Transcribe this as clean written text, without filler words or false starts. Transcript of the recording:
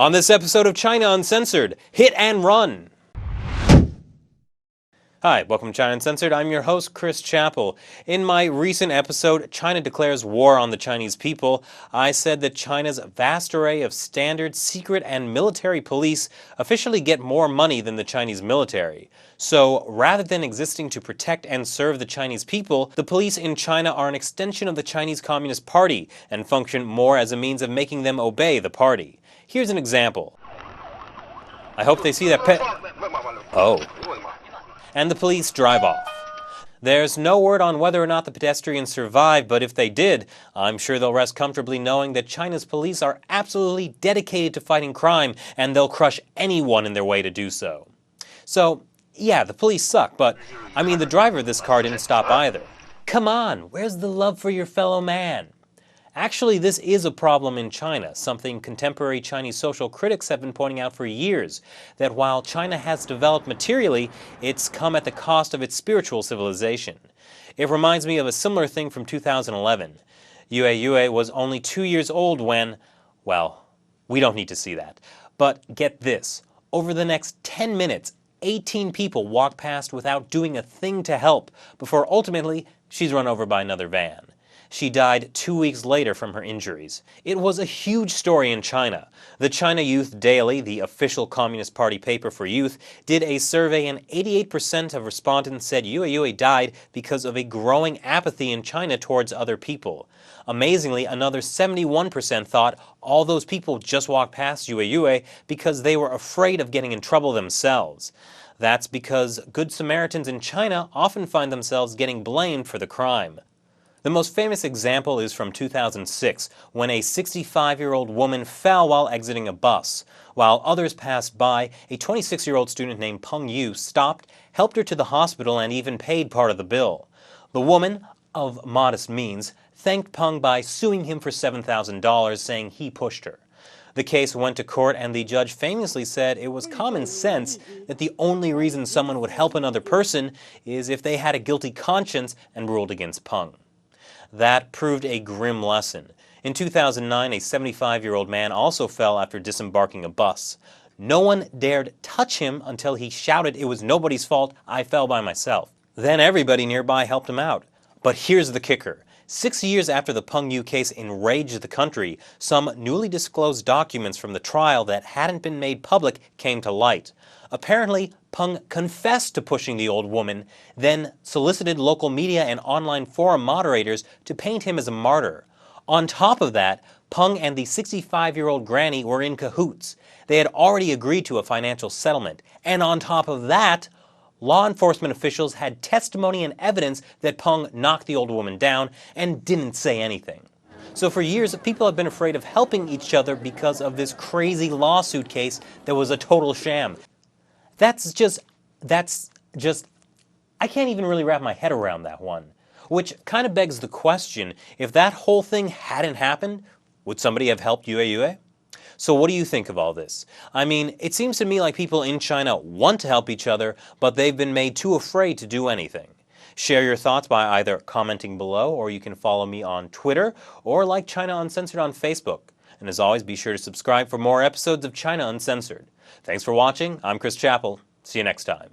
On this episode of China Uncensored, Hit and Run! Hi, welcome to China Uncensored. I'm your host, Chris Chappell. In my recent episode, China Declares War on the Chinese People, I said that China's vast array of standard, secret, and military police officially get more money than the Chinese military. So, rather than existing to protect and serve the Chinese people, the police in China are an extension of the Chinese Communist Party and function more as a means of making them obey the party. Here's an example. I hope they see that and the police drive off. There's no word on whether or not the pedestrians survived, but if they did, I'm sure they'll rest comfortably knowing that China's police are absolutely dedicated to fighting crime, and they'll crush anyone in their way to do so. So, yeah, the police suck, but, I mean, the driver of this car didn't stop either. Come on, where's the love for your fellow man? Actually, this is a problem in China, something contemporary Chinese social critics have been pointing out for years, that while China has developed materially, it's come at the cost of its spiritual civilization. It reminds me of a similar thing from 2011. Yue was only 2 years old when, well, we don't need to see that. But get this, over the next 10 minutes, 18 people walk past without doing a thing to help, before ultimately she's run over by another van. She died 2 weeks later from her injuries. It was a huge story in China. The China Youth Daily, the official Communist Party paper for youth, did a survey and 88% of respondents said Yue died because of a growing apathy in China towards other people. Amazingly, another 71% thought all those people just walked past Yue because they were afraid of getting in trouble themselves. That's because Good Samaritans in China often find themselves getting blamed for the crime. The most famous example is from 2006, when a 65-year-old woman fell while exiting a bus. While others passed by, a 26-year-old student named Peng Yu stopped, helped her to the hospital, and even paid part of the bill. The woman, of modest means, thanked Peng by suing him for $7,000, saying he pushed her. The case went to court, and the judge famously said it was common sense that the only reason someone would help another person is if they had a guilty conscience, and ruled against Peng. That proved a grim lesson. In 2009, a 75-year-old man also fell after disembarking a bus. No one dared touch him until he shouted, "It was nobody's fault, I fell by myself." Then everybody nearby helped him out. But here's the kicker. 6 years after the Peng Yu case enraged the country, some newly disclosed documents from the trial that hadn't been made public came to light. Apparently, Peng confessed to pushing the old woman, then solicited local media and online forum moderators to paint him as a martyr. On top of that, Peng and the 65-year-old granny were in cahoots. They had already agreed to a financial settlement. And on top of that, law enforcement officials had testimony and evidence that Peng knocked the old woman down and didn't say anything. So for years, people have been afraid of helping each other because of this crazy lawsuit case that was a total sham. That's just, I can't even really wrap my head around that one. Which kind of begs the question, if that whole thing hadn't happened, would somebody have helped Yue? So what do you think of all this? I mean, it seems to me like people in China want to help each other, but they've been made too afraid to do anything. Share your thoughts by either commenting below, or you can follow me on Twitter, or like China Uncensored on Facebook. And as always, be sure to subscribe for more episodes of China Uncensored. Thanks for watching. I'm Chris Chappell. See you next time.